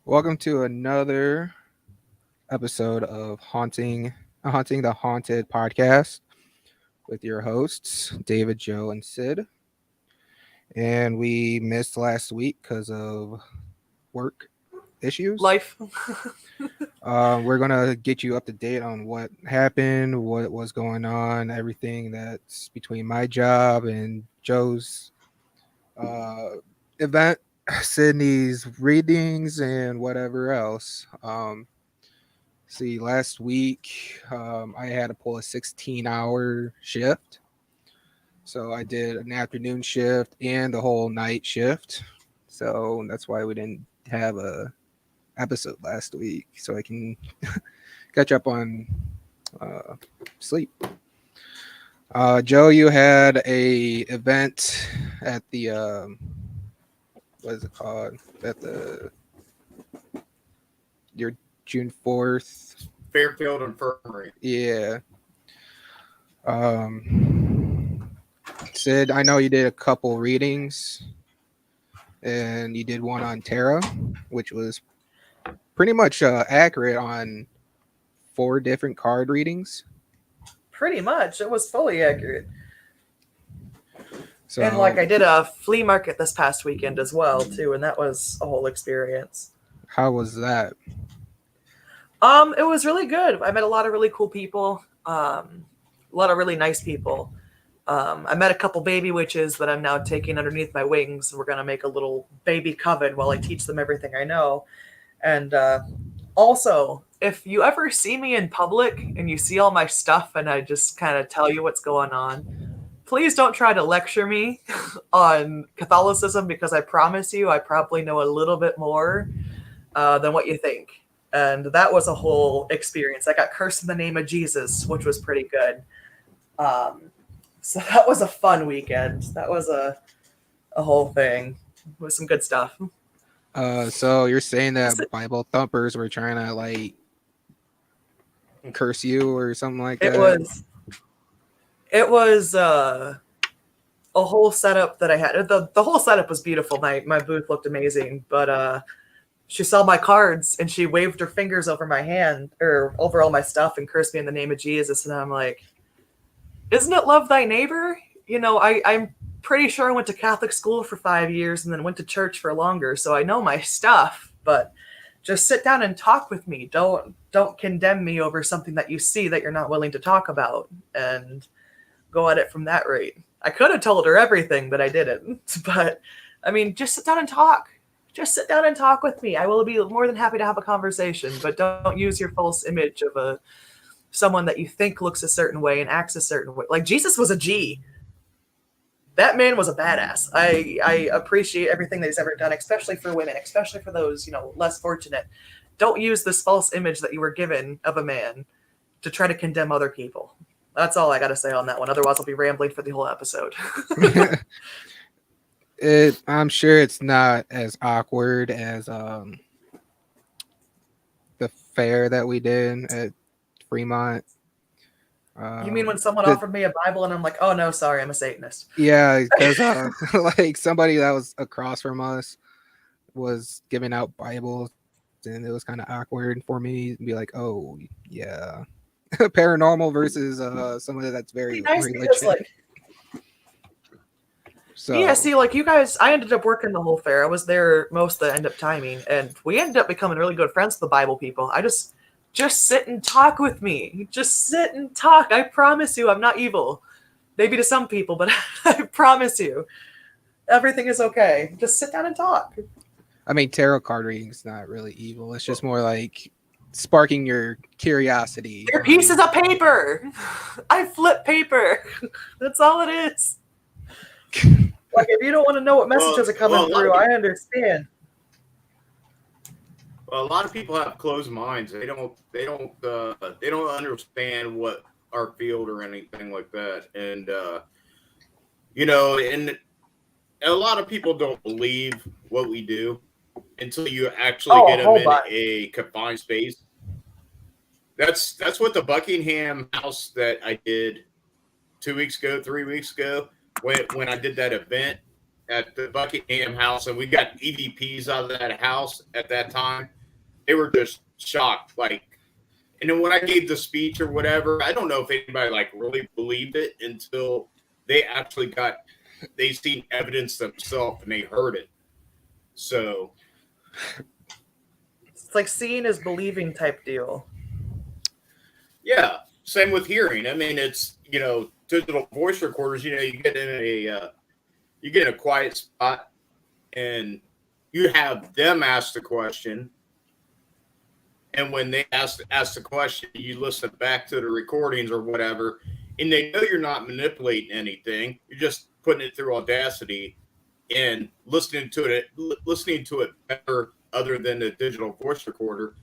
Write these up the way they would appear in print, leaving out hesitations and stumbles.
Welcome to another episode of Haunting the Haunted podcast with your hosts, David, Joe, and Sid. And we missed last week because of work issues. Life. We're going to get you up to date on what happened, what was going on, everything that's between my job and Joe's uh, event, Sydney's readings, and whatever else. See, last week I had to pull a 16-hour shift. So I did an afternoon shift and the whole night shift. So that's why we didn't have a episode last week. So I can catch up on uh, sleep. Joe, you had a event at the what is it called? At the your June 4th. Fairfield Infirmary. Yeah. Sid, I know you did a couple readings, and you did one on Terra, which was pretty much accurate on 4 different card readings. Pretty much. It was fully accurate. So, And I did a flea market this past weekend as well, too, and that was a whole experience. how was that? It was really good. I met a lot of really cool people, a lot of really nice people. I met a couple baby witches that I'm now taking underneath my wings. We're going to make a little baby coven while I teach them everything I know. And also, if you ever see me in public and you see all my stuff and I just kind of tell you what's going on, please don't try to lecture me on Catholicism, because I promise you I probably know a little bit more than what you think. And that was a whole experience. I got cursed in the name of Jesus, which was pretty good. So that was a fun weekend. That was a whole thing with some good stuff. So you're saying that Bible thumpers were trying to curse you or something like that? It was a whole setup that I had. The whole setup was beautiful. My booth looked amazing, but she saw my cards and she waved her fingers over my hand or over all my stuff and cursed me in the name of Jesus. And I'm like, isn't it love thy neighbor? I'm pretty sure I went to Catholic school for 5 years and then went to church for longer. So I know my stuff, but just sit down and talk with me. Don't condemn me over something that you see that you're not willing to talk about, and go at it from that rate. I could have told her everything, but I didn't. But I mean, just sit down and talk. Just sit down and talk with me. I will be more than happy to have a conversation, but don't use your false image of someone that you think looks a certain way and acts a certain way. Like, Jesus was a G. That man was a badass. I appreciate everything that he's ever done, especially for women, especially for those, less fortunate. Don't use this false image that you were given of a man to try to condemn other people. That's all I got to say on that one. Otherwise, I'll be rambling for the whole episode. I'm sure it's not as awkward as the fair that we did at Fremont. You mean when someone offered me a Bible and I'm like, oh no, sorry, I'm a Satanist? Yeah, because somebody that was across from us was giving out Bibles, and it was kind of awkward for me to be like, oh yeah, paranormal versus somebody that's very nice religious. So yeah, see, you guys, I ended up working the whole fair. I was there most of the end up timing, and we ended up becoming really good friends with the Bible people. I just sit and talk with me. Just sit and talk. I promise you, I'm not evil. Maybe to some people, but I promise you, everything is okay. Just sit down and talk. I mean, tarot card reading is not really evil. It's just more like sparking your curiosity. They're pieces of paper. I flip paper. That's all it is. If you don't want to know what messages are coming through, I understand. Well, a lot of people have closed minds. They don't understand what our field or anything like that. And and a lot of people don't believe what we do until you actually get them in a confined space. That's what the Buckingham house that I did 3 weeks ago, when I did that event at the Buckingham house, and we got EVPs out of that house at that time. they were just shocked. Like, and then when I gave the speech or whatever, I don't know if anybody like really believed it until they actually they seen evidence themselves and they heard it. So it's like seeing is believing type deal. yeah, same with hearing. I mean, it's digital voice recorders. You get in a quiet spot and you have them ask the question. And when they ask the question, you listen back to the recordings or whatever, and they know you're not manipulating anything. You're just putting it through Audacity and listening to it better, other than the digital voice recorder.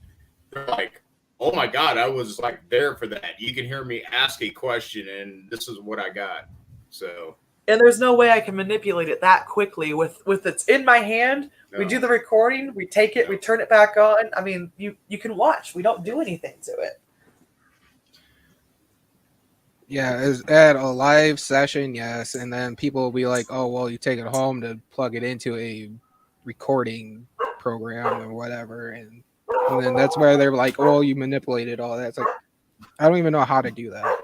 They're like, "Oh my God, I was like there for that. You can hear me ask a question, and this is what I got." So. And there's no way I can manipulate it that quickly with it's in my hand. No. We do the recording, we take it, we turn it back on. I mean, you can watch. We don't do anything to it. Yeah, at a live session, yes, and then people will be like, "Oh, well, you take it home to plug it into a recording program or whatever," and then that's where they're like, "Oh, you manipulated all that." It's like, I don't even know how to do that.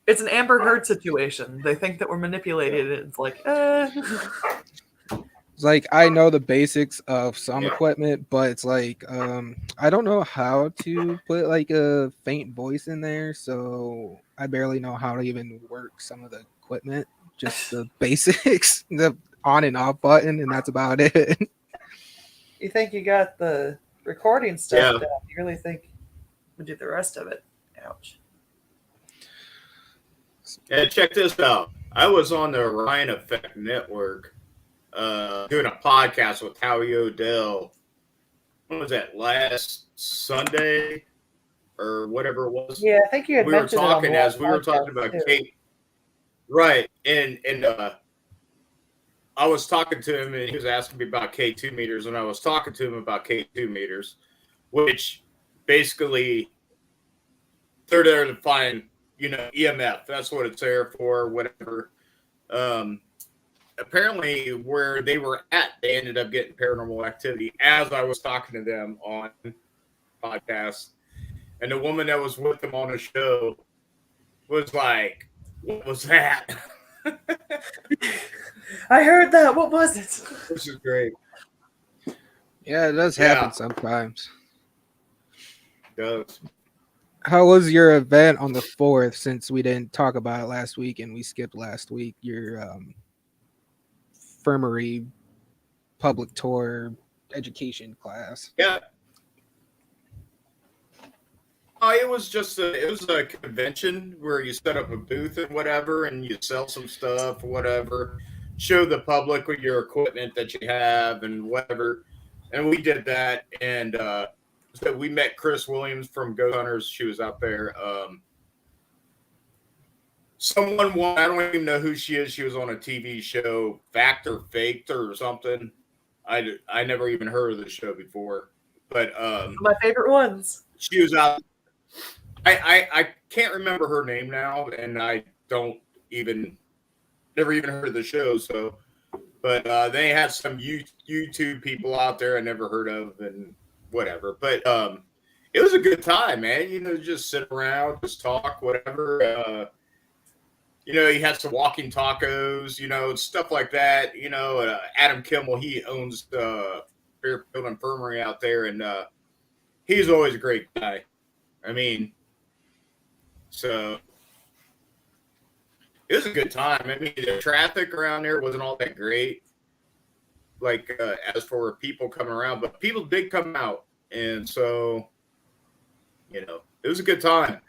It's an Amber Heard situation. They think that we're manipulated. It's like, It's like I know the basics of some equipment, but it's like I don't know how to put like a faint voice in there, so I barely know how to even work some of the equipment. Just the basics, the on and off button, and that's about it. You think you got the recording stuff down? You really think we do the rest of it? Ouch. Yeah, check this out. I was on the Orion Effect Network doing a podcast with Howie Odell. What was that, last Sunday or whatever it was? Yeah, I think you had mentioned we were talking about too. Kate. Right. And I was talking to him and he was asking me about K2 meters, and I was talking to him about K2 meters, which basically they're there to find, EMF. That's what it's there for, whatever. Apparently where they were at, they ended up getting paranormal activity as I was talking to them on podcast. And the woman that was with them on the show was like, "What was that?" I heard that. What was it? This is great. Yeah, it does happen sometimes. It does. How was your event on the 4th, since we didn't talk about it last week and we skipped last week? Your infirmary public tour education class. Yeah. It was just a convention where you set up a booth and whatever, and you sell some stuff or whatever, show the public with your equipment that you have and whatever. And we did that, and so we met Chris Williams from Ghost Hunters. She was out there. Someone won. I don't even know who she is. She was on a TV show, Fact or Faked or something. I never even heard of the show before, but my favorite ones. She was out. I can't remember her name now, and I don't never even heard of the show. So, but they had some YouTube people out there I never heard of and whatever. But it was a good time, man. Just sit around, just talk, whatever. You had some walking tacos, stuff like that. Adam Kimmel, he owns the Fairfield Infirmary out there, and he's always a great guy. I mean, so it was a good time. I mean, the traffic around there wasn't all that great, like as for people coming around, but people did come out, and so it was a good time.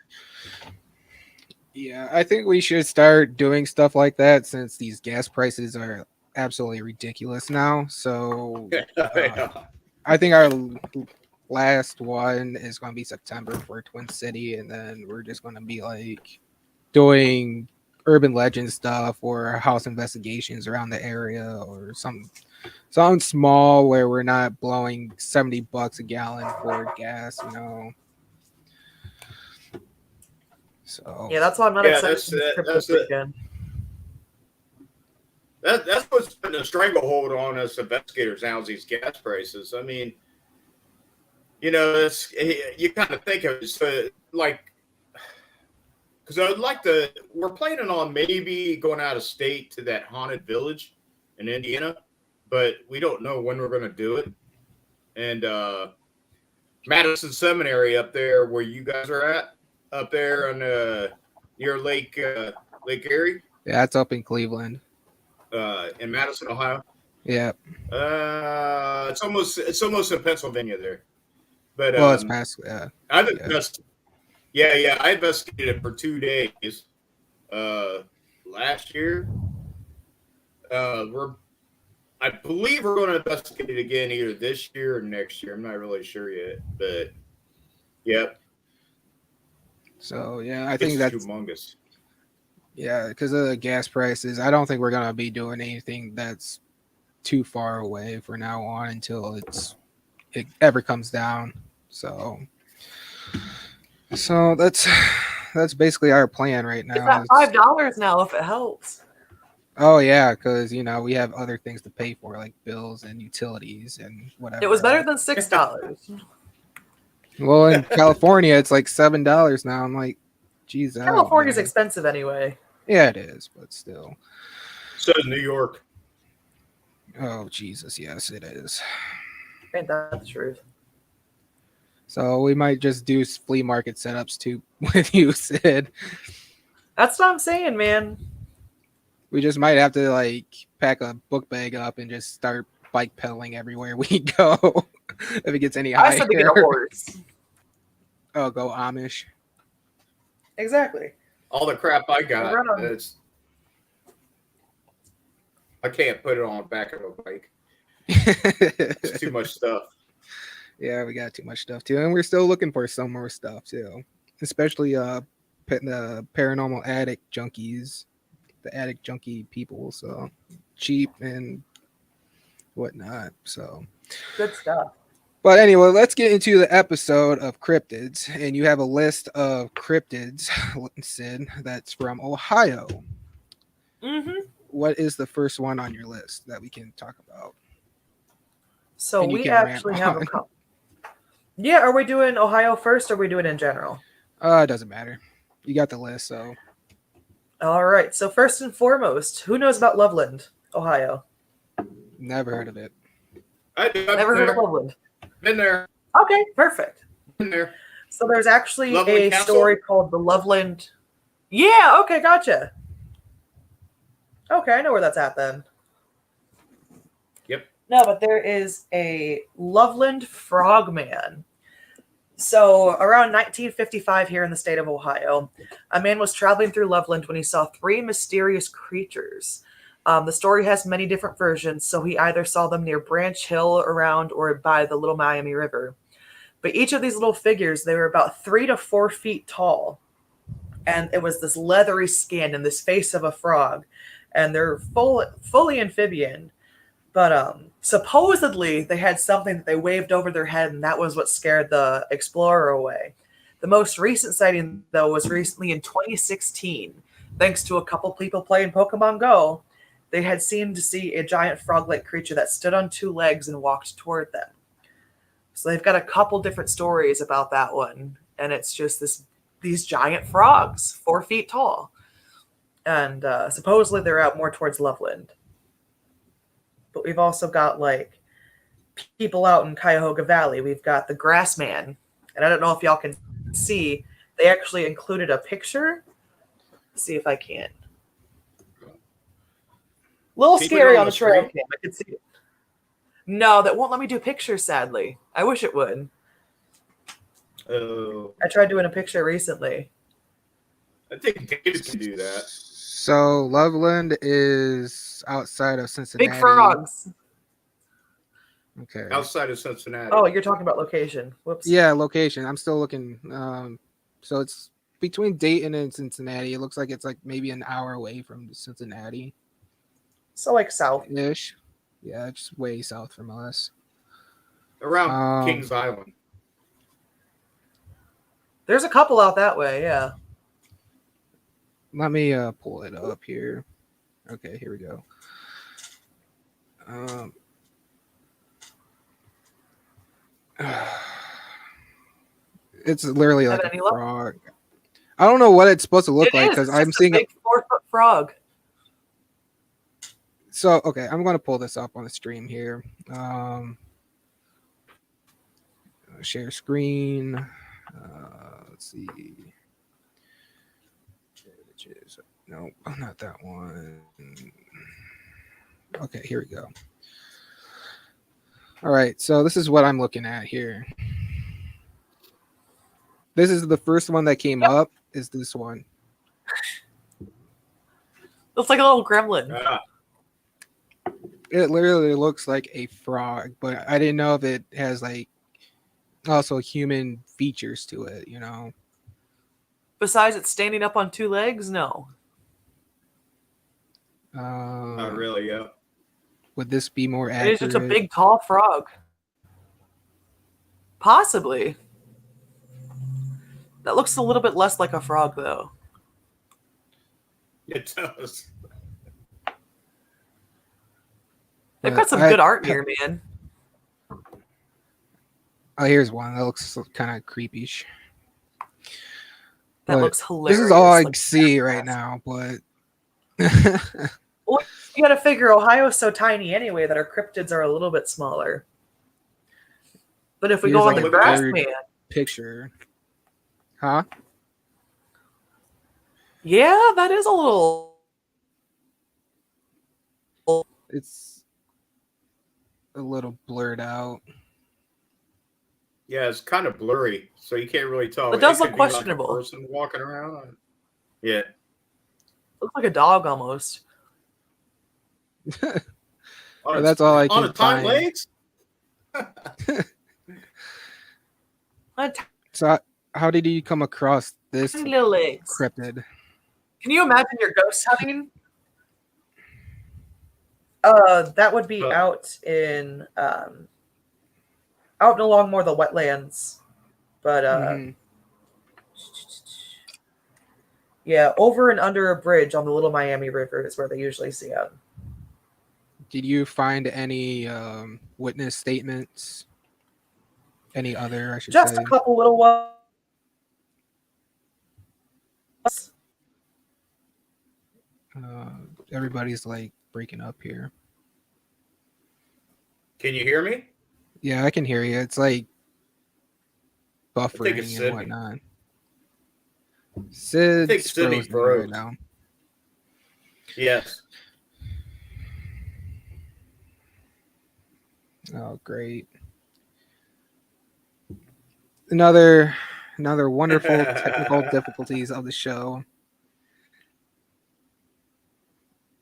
Yeah, I think we should start doing stuff like that since these gas prices are absolutely ridiculous now. So I think our last one is going to be September for Twin City, and then we're just going to be like doing urban legend stuff or house investigations around the area or something small where we're not blowing $70 a gallon for gas, So yeah, that's why I'm not excited for this weekend. That's what's putting a stranglehold on us investigators now is these gas prices. I mean, it's you kind of think of it so like because I'd like to. We're planning on maybe going out of state to that haunted village in Indiana, but we don't know when we're going to do it. And Madison Seminary up there, where you guys are at, up there on near Lake Erie. Yeah, it's up in Cleveland. In Madison, Ohio. Yeah. It's almost in Pennsylvania there. But Well, it's past. I've Yeah. investigated. Yeah. I investigated it for 2 days. Last year. I believe we're going to investigate it again either this year or next year. I'm not really sure yet, but yep. So yeah, I think It's that's humongous. yeah, because of the gas prices. I don't think we're gonna be doing anything that's too far away for now on until it ever comes down. So that's basically our plan right It's now. at $5 now if it helps. Oh yeah, because we have other things to pay for like bills and utilities and whatever. It was better than $6. Well, in California, it's like $7 now. I'm like, geez, California's expensive anyway. Yeah, it is, but still. So is New York. Oh Jesus, yes, it is. Ain't that the truth? So we might just do flea market setups too with you, Sid. That's what I'm saying, man. We just might have to like pack a book bag up and just start bike pedaling everywhere we go. If it gets any higher. I said to get a horse. Oh, go Amish. Exactly. All the crap I got, I can't put it on the back of a bike. It's too much stuff. Yeah, we got too much stuff too, and we're still looking for some more stuff too, especially the paranormal addict junkies, the addict junkie people. So cheap and whatnot. So good stuff. But anyway, let's get into the episode of cryptids, and you have a list of cryptids, Sid, that's from Ohio. Mm-hmm. What is the first one on your list that we can talk about? So we actually have a couple. Yeah, are we doing Ohio first or are we doing in general? It doesn't matter. You got the list, so. All right. So first and foremost, who knows about Loveland, Ohio? Never heard of it. Never heard of Loveland. Been there. Okay, perfect. Been there. So there's actually Loveland a story called the Loveland. Yeah, okay, gotcha. Okay, I know where that's at then. Yep. No, but there is a Loveland Frogman. So around 1955 here in the state of Ohio, a man was traveling through Loveland when he saw three mysterious creatures. The story has many different versions, so he either saw them near Branch Hill around or by the Little Miami River. But each of these little figures, they were about 3 to 4 feet tall. And it was this leathery skin and this face of a frog. And they're fully amphibian. But supposedly they had something that they waved over their head, and that was what scared the explorer away. The most recent sighting, though, was recently in 2016. Thanks to a couple people playing Pokemon Go, they had seemed to see a giant frog-like creature that stood on 2 legs and walked toward them. So they've got a couple different stories about that one, and it's just these giant frogs, 4 feet tall. And supposedly they're out more towards Loveland. But we've also got like people out in Cuyahoga Valley. We've got the Grassman. And I don't know if y'all can see, they actually included a picture. Let's see if I can. A little scary on the trail cam. I can see it. No, that won't let me do pictures, sadly. I wish it would. Oh. I tried doing a picture recently. I think David can do that. So Loveland is outside of Cincinnati. Big frogs. Okay. Outside of Cincinnati. Oh, you're talking about location. Whoops. Yeah, location. I'm still looking. So it's between Dayton and Cincinnati. It looks like it's like maybe an hour away from Cincinnati. So like south-ish. Yeah, just way south from us. Around Kings Island. There's a couple out that way, yeah. Let me pull it up here. Okay, here we go. It's literally Have like a any luck? frog. I don't know what it's supposed to look It like is. because It's I'm just a seeing. big 4-foot frog. So okay, I'm gonna pull this up on the stream here. Share screen. Let's see. Images. No, not that one. Okay, here we go. All right, so this is what I'm looking at here. This is the first one that came up. Is this one? Looks like a little gremlin. It literally looks like a frog, but I didn't know if it has like also human features to it. You know. Besides it standing up on 2 legs, no. Not really, yeah. Would this be more It accurate? is just a big, tall frog. Possibly. That looks a little bit less like a frog, though. It does. They've got some good art here, man. Oh, here's one that looks kind of creepy-ish. That looks hilarious. This is all I see right now, but well, you got to figure Ohio's so tiny anyway that our cryptids are a little bit smaller. But if we go on the grass man picture, huh? Yeah, that is a little. It's a little blurred out. Yeah, it's kind of blurry, so you can't really tell. It does look questionable. Like a person walking around. Yeah, looks like a dog almost. Well, that's all I can on find. legs. So, how did you come across this little legs. cryptid? Can you imagine your ghost hunting? That would be out along more the wetlands, but yeah, over and under a bridge on the Little Miami River is where they usually see them. Did you find any witness statements? Any other, I should Just say? a couple little ones. Everybody's like breaking up here. Can you hear me? Yeah, I can hear you. It's like buffering and Sid. whatnot. Sid's frozen right now. Yes. Oh, great. Another wonderful technical difficulties of the show.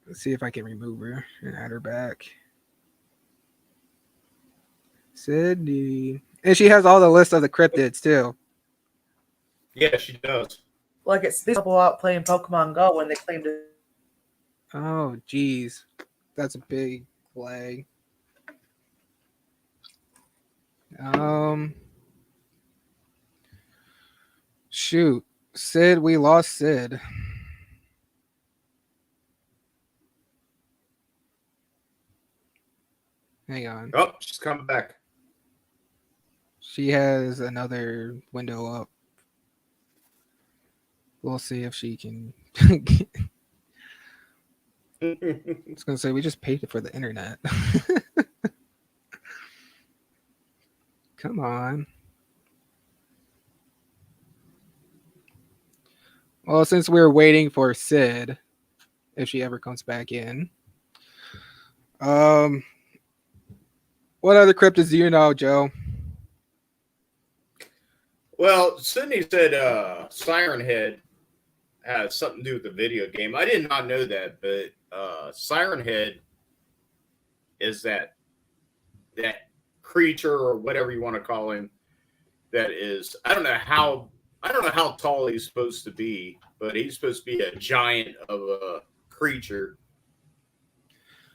Let's see if I can remove her and add her back. Sydney. And she has all the list of the cryptids too. Yeah, she does. Like it's these people out playing Pokemon Go when they claim to. Oh, geez. That's a big flag. Shoot. Sid, we lost Sid. Hang on. Oh, she's coming back. She has another window up. We'll see if she can. I was going to say, we just paid for the internet. Come on. Well, since we're waiting for Sid, if she ever comes back in. What other cryptids do you know, Joe? Well, Sydney said Siren Head has something to do with the video game. I did not know that, but Siren Head is that creature or whatever you want to call him. That is, I don't know how tall he's supposed to be, but he's supposed to be a giant of a creature.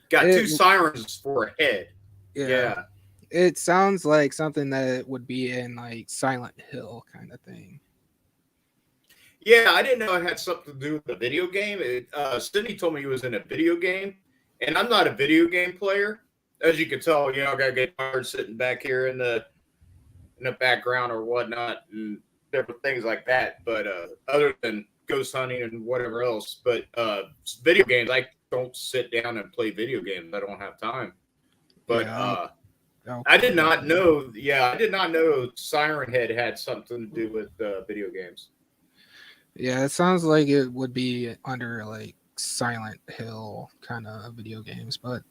Got 2 sirens for a head. Yeah. It sounds like something that would be in like Silent Hill kind of thing. Yeah, I didn't know it had something to do with the video game. Sydney told me he was in a video game, and I'm not a video game player. As you can tell, I got guitars sitting back here in the background or whatnot. And different things like that. But other than ghost hunting and whatever else, but video games, I don't sit down and play video games. I don't have time. But Yeah, I did okay. not know. Yeah, I did not know Siren Head had something to do with video games. Yeah, it sounds like it would be under like Silent Hill kind of video games, but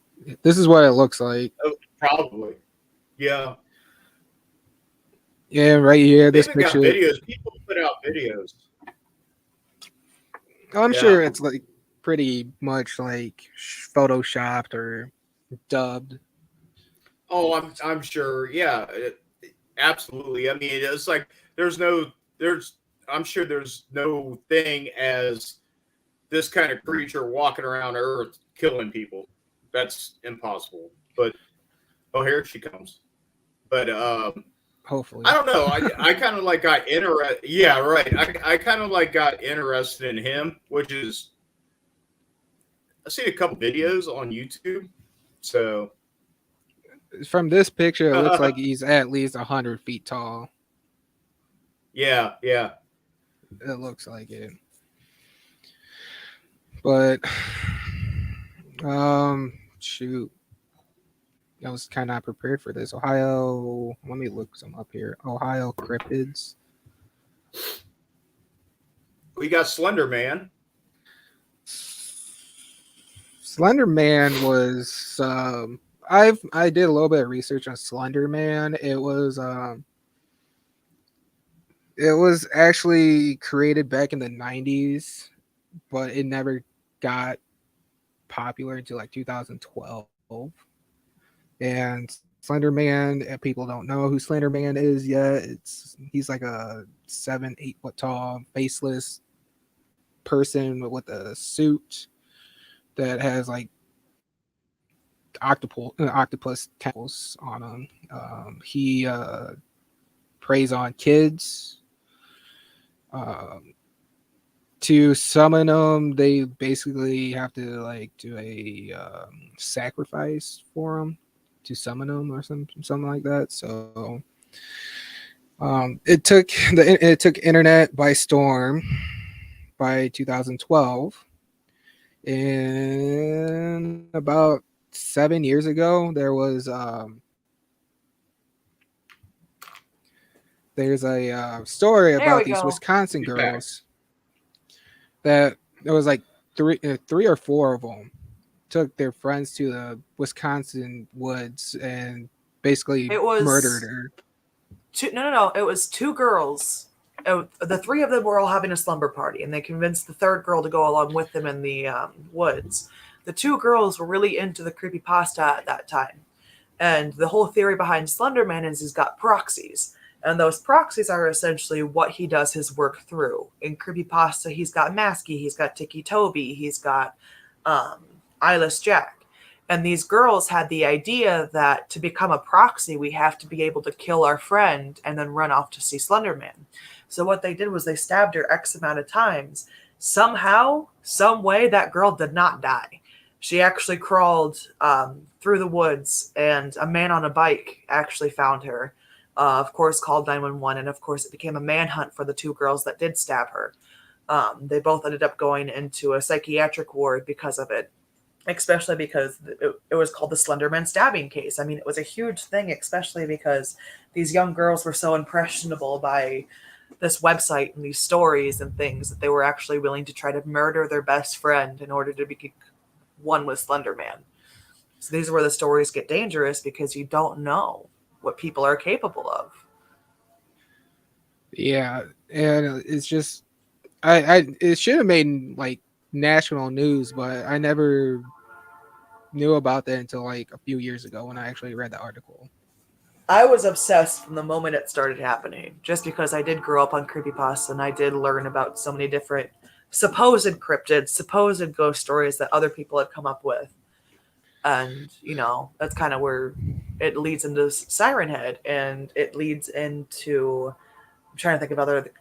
this is what it looks like. Oh, probably. Yeah, Yeah, right here, they this even got picture. videos. People put out videos. I'm Yeah. sure it's like pretty much like photoshopped or dubbed. Oh, I'm sure. Yeah, absolutely. I mean, it's like there's I'm sure there's no thing as this kind of creature walking around Earth killing people. That's impossible. But oh, here she comes. But I Hopefully. don't know. I kind of like got interested. Yeah, right. I kind of like got interested in him, which is I've seen a couple videos on YouTube. So From this picture, it looks like he's at least 100 feet tall. yeah, yeah. It looks like it. But shoot. I was kind of not prepared for this. Ohio, let me look some up here. Ohio cryptids. We got Slender Man. Slender Man was I did a little bit of research on Slender Man. It was actually created back in the 90s, but it never got popular until like 2012. And Slender Man, people don't know who Slender Man is yet. He's like a 7, 8 foot tall, faceless person with a suit that has like octopus tentacles on him. He preys on kids. Um, to summon them, they basically have to like do a sacrifice for them to summon them or something like that. So it took internet by storm by 2012, and about 7 years ago there's a story There about we these go. Wisconsin He's back. girls that there was like three or four of them took their friends to the Wisconsin woods and basically It murdered was her. no. It was two girls. The three of them were all having a slumber party, and they convinced the third girl to go along with them in the woods. The two girls were really into the creepypasta at that time. And the whole theory behind Slenderman is he's got proxies. And those proxies are essentially what he does his work through. In Creepypasta, he's got Masky, he's got Tiki Toby, he's got um, Eyeless Jack. And these girls had the idea that to become a proxy, we have to be able to kill our friend and then run off to see Slenderman. So what they did was they stabbed her X amount of times. Somehow, some way, that girl did not die. She actually crawled through the woods, and a man on a bike actually found her. Of course, called 911, and of course, it became a manhunt for the two girls that did stab her. They both ended up going into a psychiatric ward because of it, especially because it was called the Slenderman stabbing case. I mean, it was a huge thing, especially because these young girls were so impressionable by this website and these stories and things that they were actually willing to try to murder their best friend in order to be one with Slenderman. So these are where the stories get dangerous because you don't know what people are capable of. Yeah, and it's just I it should have made like national news, but I never knew about that until like a few years ago when I actually read the article. I was obsessed from the moment it started happening, just because I did grow up on creepypasta and I did learn about so many different supposed cryptids, supposed ghost stories that other people had come up with. And, that's kind of where it leads into Siren Head, and it leads into, I'm trying to think of other,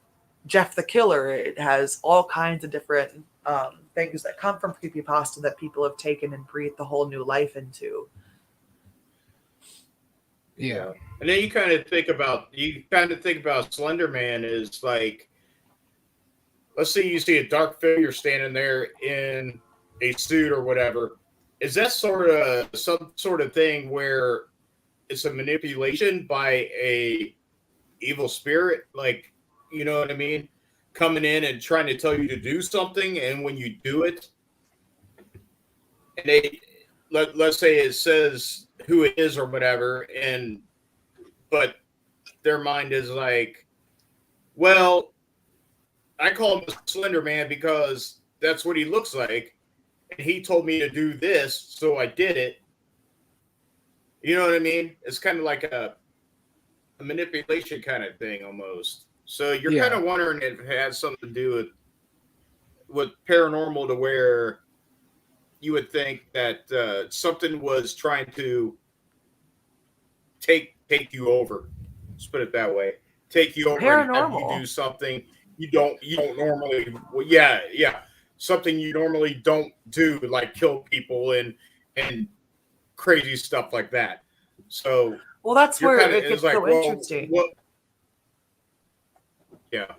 Jeff the Killer. It has all kinds of different things that come from creepypasta that people have taken and breathed a whole new life into. Yeah. And then you kind of think about Slender Man is like, let's say you see a dark figure standing there in a suit or whatever. Is that sort of some sort of thing where it's a manipulation by a evil spirit, like, you know what I mean, coming in and trying to tell you to do something, and when you do it, and let's say it says who it is or whatever, and but their mind is like, well, I call him a Slender Man because that's what he looks like, and he told me to do this, so I did it. You know what I mean? It's kind of like a manipulation kind of thing almost. So you're kind Yeah. of wondering if it has something to do with paranormal, to where you would think that something was trying to take you over. Let's put it that way. Take you over and have you do Paranormal. something you don't normally. Well, yeah, something you normally don't do, like kill people and crazy stuff like that. So Well, that's you're where kind of, it it's gets like, so well, interesting. what? Yeah,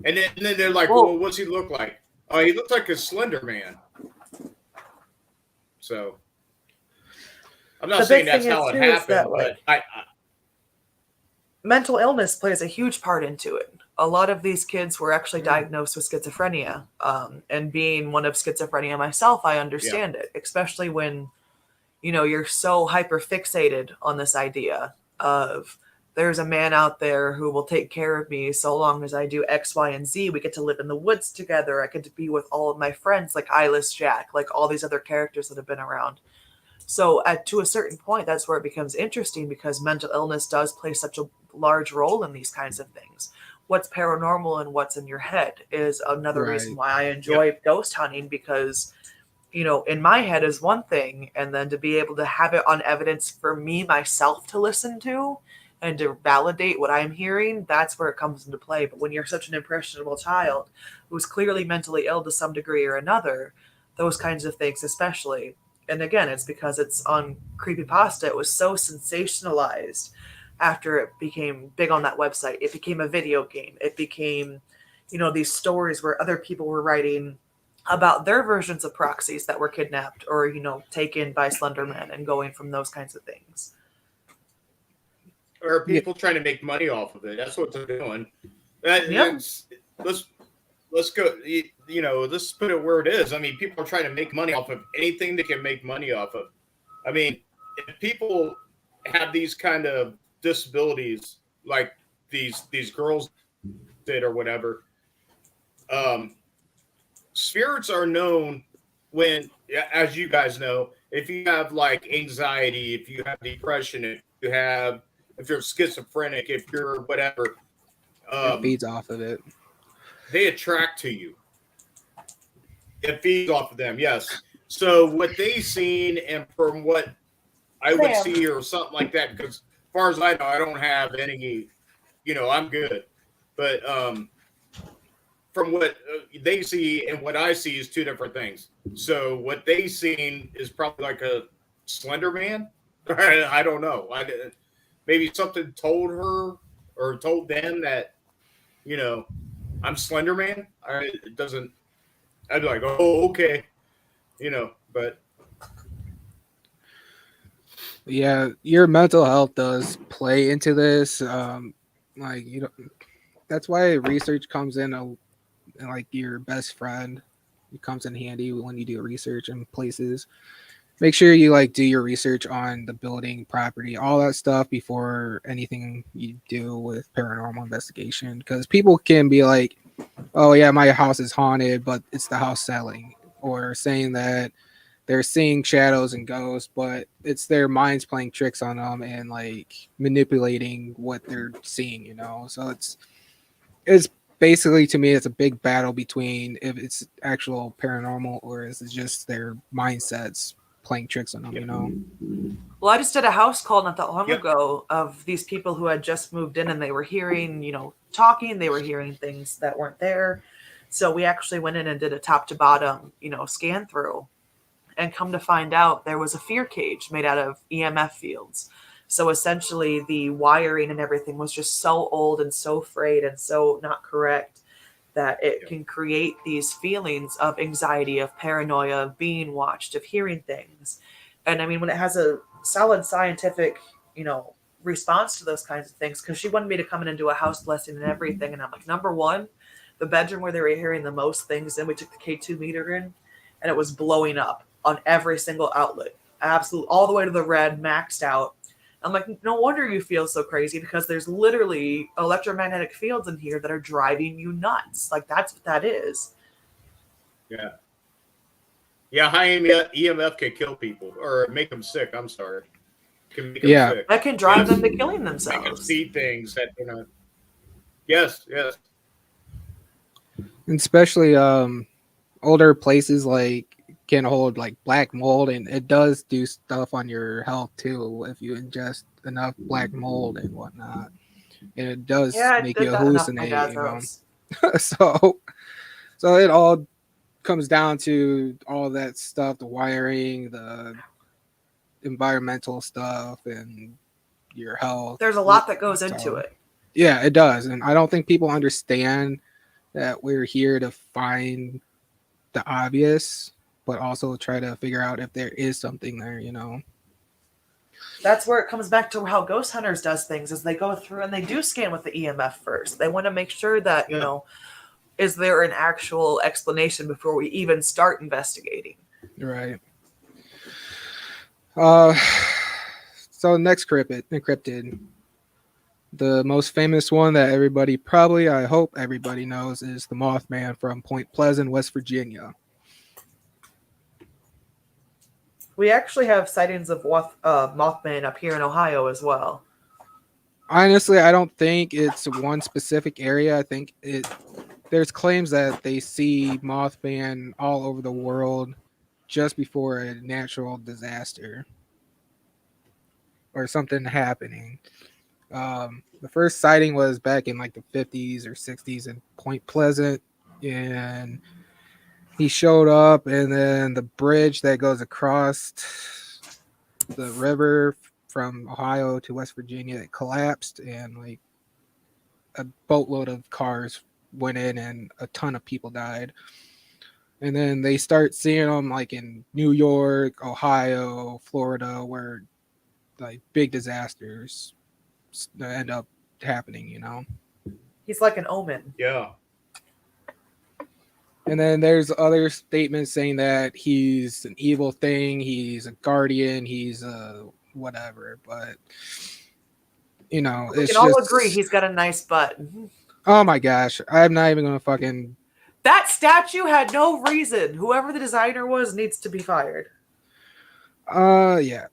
and then they're like, well, Well, what's he look like? Oh, he looks like a Slender Man. So I'm not the saying big that's thing is how it too is happened, that but like I mental illness plays a huge part into it. A lot of these kids were actually diagnosed with schizophrenia. And being one of schizophrenia myself, I yeah. understand it, especially when, you're so hyper fixated on this idea of there's a man out there who will take care of me so long as I do X, Y, and Z. We get to live in the woods together. I get to be with all of my friends, like Eyeless Jack, like all these other characters that have been around. So to a certain point, that's where it becomes interesting because mental illness does play such a large role in these kinds of things. What's paranormal and what's in your head is another reason Right. why I Yep. enjoy ghost hunting because, in my head is one thing, and then to be able to have it on evidence for me myself to listen to and to validate what I'm hearing, that's where it comes into play. But when you're such an impressionable child who's clearly mentally ill to some degree or another, those kinds of things, especially, and again, it's because it's on creepypasta, it was so sensationalized after it became big on that website. It became a video game. It became, these stories where other people were writing about their versions of proxies that were kidnapped or, taken by Slenderman and going from those kinds of things. Or Yeah. people trying to make money off of it. That's what they're doing. Yep. That's let's go. Let's put it where it is. I mean, people are trying to make money off of anything they can make money off of. I mean, if people have these kind of disabilities, like these girls did or whatever, um, spirits are known when, as you guys know, if you have like anxiety, if you have depression, if you're schizophrenic, if you're whatever, It um, feeds off of it. they attract to you. It feeds off of them, yes. So what they seen, and from what I would Sam. see or something like that, because as far as I know, I don't have any, I'm good. But from what they see and what I see is two different things. So what they seen is probably like a Slender Man. I don't know. Maybe something told her or told them that, you know, I'm Slender Man. It doesn't. I'd be like, oh, okay, but Yeah, your mental health does play into this. Like that's why research comes in like your best friend. It comes in handy when you do research in places. Make sure you like do your research on the building, property, all that stuff before anything you do with paranormal investigation. Because people can be like, "Oh yeah, my house is haunted," but it's the house selling, or saying that they're seeing shadows and ghosts, but it's their minds playing tricks on them and like manipulating what they're seeing. So it's basically, to me, it's a big battle between if it's actual paranormal or is it just their mindsets playing tricks on them. yep, Well, I just did a house call not that long yep. ago of these people who had just moved in and they were hearing, talking, they were hearing things that weren't there. So we actually went in and did a top to bottom, scan through. And come to find out, there was a fear cage made out of EMF fields. So essentially the wiring and everything was just so old and so frayed and so not correct that it can create these feelings of anxiety, of paranoia, of being watched, of hearing things. And I mean, when it has a solid scientific, response to those kinds of things, because she wanted me to come in and do a house blessing and everything. And I'm like, number one, the bedroom where they were hearing the most things in, we took the K2 meter in, and it was blowing up on every single outlet. Absolutely, all the way to the red, maxed out. I'm like, no wonder you feel so crazy, because there's literally electromagnetic fields in here that are driving you nuts. Like, that's what that is. Yeah. Yeah, high EMF can kill people or make them sick. I'm sorry. Can make them sick. That can drive them to killing themselves. Make them see things that they're not. Yes. And especially older places like can hold like black mold, and it does do stuff on your health too if you ingest enough black mold and whatnot. And it does make you hallucinate, so it all comes down to all that stuff, the wiring, the environmental stuff, and your health. There's a lot that goes into it. Yeah, it does. And I don't think people understand that we're here to find the obvious, but also try to figure out if there is something there, That's where it comes back to how Ghost Hunters does things, is they go through and they do scan with the EMF first. They want to make sure that, is there an actual explanation before we even start investigating? Right. So next cryptid. The most famous one that I hope everybody knows, is the Mothman from Point Pleasant, West Virginia. We actually have sightings of Mothman up here in Ohio as well. Honestly, I don't think it's one specific area. I think there's claims that they see Mothman all over the world just before a natural disaster or something happening. The first sighting was back in like the 50s or 60s in Point Pleasant, and he showed up, and then the bridge that goes across the river from Ohio to West Virginia, it collapsed, and like a boatload of cars went in and a ton of people died. And then they start seeing them like in New York, Ohio, Florida, where like big disasters end up happening, He's like an omen. Yeah. And then there's other statements saying that he's an evil thing, he's a guardian, he's a whatever, but we can all agree he's got a nice butt. Oh my gosh, I'm not even gonna fucking. That statue had no reason. Whoever the designer was needs to be fired. Yeah.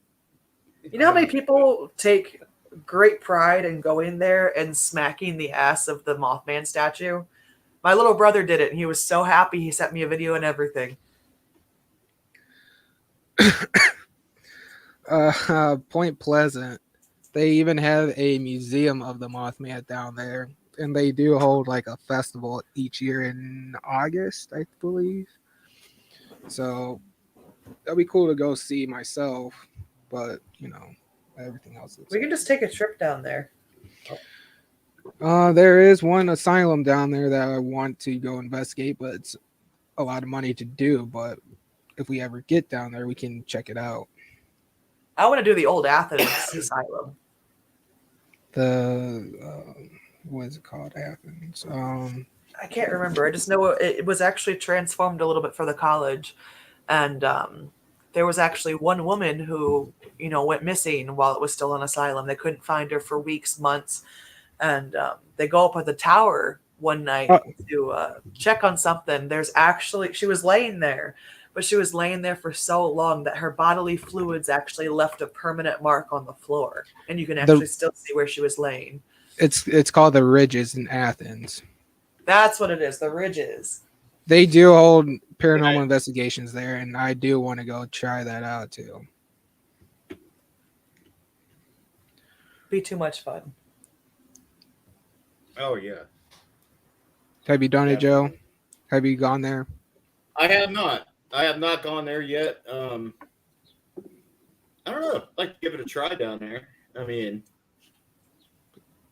You know how many people take great pride in going there and smacking the ass of the Mothman statue? My little brother did it, and he was so happy. He sent me a video and everything. Point Pleasant, they even have a museum of the Mothman down there, and they do hold like a festival each year in August, I believe. So that'd be cool to go see myself, but everything else. We can just take a trip down there. There is one asylum down there that I want to go investigate, but it's a lot of money to do. But if we ever get down there, we can check it out. I want to do the old Athens asylum. What is it called? Athens. I can't remember. I just know it was actually transformed a little bit for the college, and there was actually one woman who went missing while it was still an asylum. They couldn't find her for weeks, months. And they go up at the tower one night to check on something. She was laying there, but she was laying there for so long that her bodily fluids actually left a permanent mark on the floor. And you can actually still see where she was laying. It's called the Ridges in Athens. That's what it is, the Ridges. They do hold paranormal investigations there, and I do want to go try that out too. Be too much fun. Oh, yeah. Have you done it, Joe? Have you gone there? I have not. I have not gone there yet. I don't know. I'd like to give it a try down there. I mean,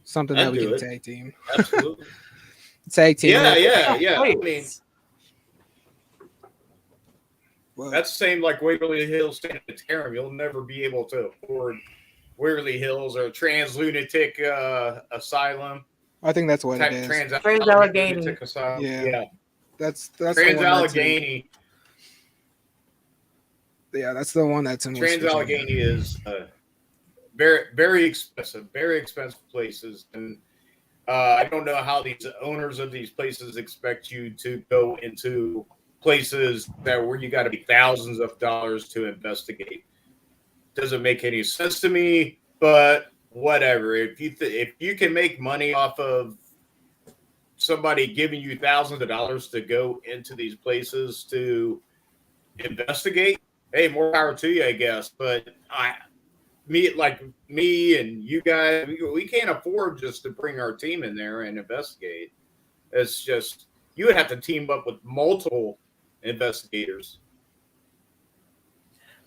Something I'd that we do can it. tag team. Absolutely. Tag team. Yeah, it. yeah. I mean, Well, that's the same like Waverly Hills Sanitarium. You'll never be able to afford Waverly Hills or Trans Lunatic Asylum. I think that's what it is. Trans Allegheny. Lunatic Asylum. Yeah. Yeah. That's Trans the one Allegheny. That's the one that's in West Trans Virginia. Allegheny is very, very expensive places. And I don't know how these owners of these places expect you to go into places where you got to be thousands of dollars to investigate. Doesn't make any sense to me, but whatever. If you can make money off of somebody giving you thousands of dollars to go into these places to investigate, hey, more power to you, I guess. But me and you guys, we can't afford just to bring our team in there and investigate. It's just you would have to team up with multiple investigators.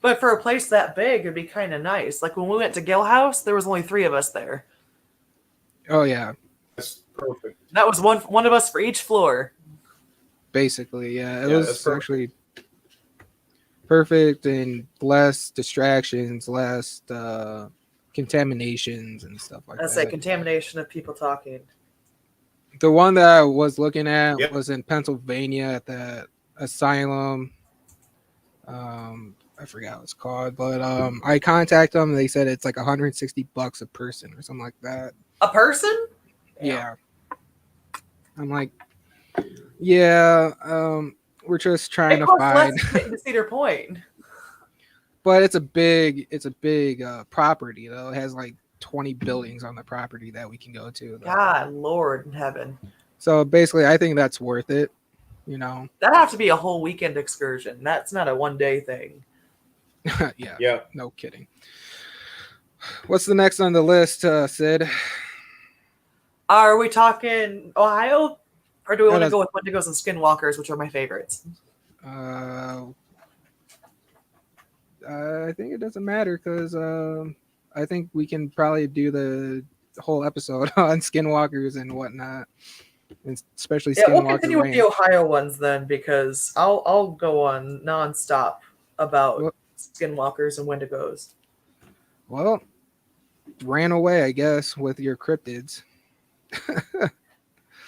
But for a place that big, it'd be kind of nice. Like when we went to Gill House, there was only 3 of us there. Oh yeah, That's perfect. That was one of us for each floor. Basically, yeah. It Yeah, was actually perfect and less distractions, less contaminations and stuff like I that. say contamination of people talking. The one that I was looking at Yep. was in Pennsylvania at the asylum. I forgot what it's called, but I contacted them. And they said it's like $160 a person or something like that. A person? Yeah. I'm like, yeah. We're just trying to find. Less to get into Cedar Point. But it's a big property though. It has like 20 buildings on the property that we can go to. Though. God, Lord in heaven. So basically, I think that's worth it. You know. That'd have to be a whole weekend excursion. That's not a one-day thing. Yeah. No kidding. What's the next on the list, Sid? Are we talking Ohio? Or do we want to go with Wendigos and Skinwalkers, which are my favorites? I think it doesn't matter because I think we can probably do the whole episode on Skinwalkers and whatnot, and especially Skinwalker we'll continue Ranch. with the Ohio ones then, because I'll go on nonstop about Skinwalkers and Wendigos. Well, ran away, I guess, with your cryptids.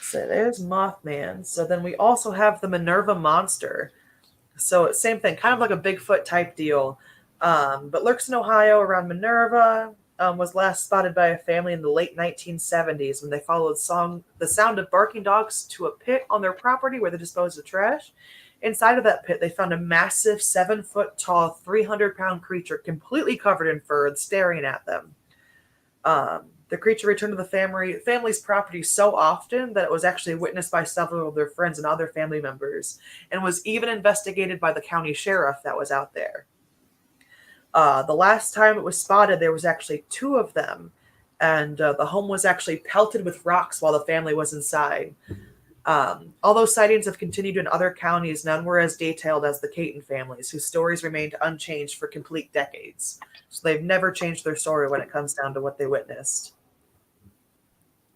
So there's Mothman. So then we also have the Minerva Monster. So same thing, kind of like a Bigfoot type deal, but lurks in Ohio around Minerva. Was last spotted by a family in the late 1970s when they followed the sound of barking dogs to a pit on their property where they disposed of trash. Inside of that pit, they found a massive 7-foot-tall, 300-pound creature completely covered in fur and staring at them. The creature returned to the family's property so often that it was actually witnessed by several of their friends and other family members, and was even investigated by the county sheriff that was out there. The last time it was spotted, there was actually 2 of them, and the home was actually pelted with rocks while the family was inside. Although sightings have continued in other counties, none were as detailed as the Caton families, whose stories remained unchanged for complete decades. So they've never changed their story when it comes down to what they witnessed.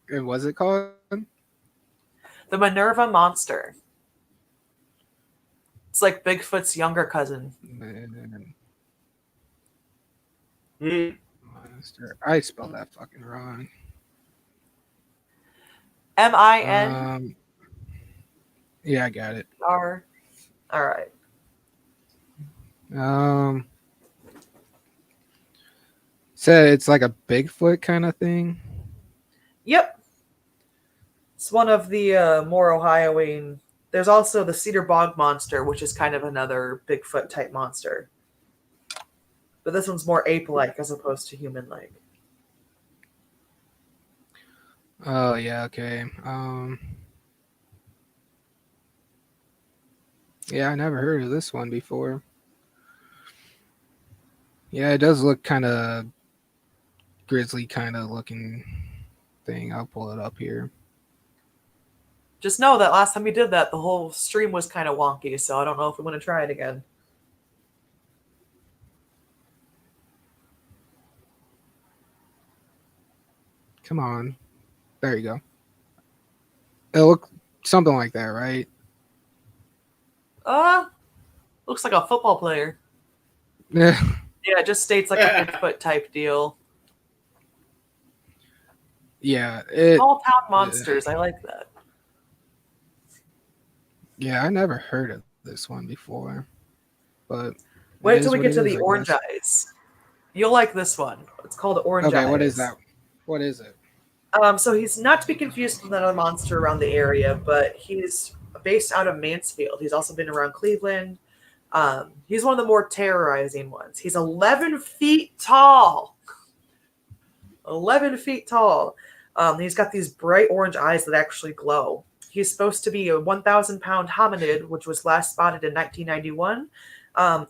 And what's it called? The Minerva Monster. It's like Bigfoot's younger cousin. Monster. I spelled that fucking wrong. M-I-N. Yeah, I got it. R. All right. So it's like a Bigfoot kind of thing. Yep. It's one of the more Ohioing. There's also the Cedar Bog Monster, which is kind of another Bigfoot type monster. But this one's more ape-like as opposed to human-like. Oh yeah, okay. Yeah, I never heard of this one before. Yeah, it does look kind of grizzly kind of looking thing. I'll pull it up here. Just know that last time we did that, the whole stream was kind of wonky, so I don't know if we want to try it again. Come on. There you go. It looked something like that, right? Looks like a football player. Yeah. Yeah, it just states like a Bigfoot type deal. Yeah. Small town monsters. I like that. Yeah, I never heard of this one before, but it Wait till is we what get it to is, the I orange guess. eyes. You'll like this one. It's called Orange Okay, what is Eyes. that? What is it? So he's not to be confused with another monster around the area, but he's based out of Mansfield. He's also been around Cleveland. He's one of the more terrorizing ones. He's 11 feet tall. 11 feet tall. He's got these bright orange eyes that actually glow. He's supposed to be a 1,000-pound hominid, which was last spotted in 1991.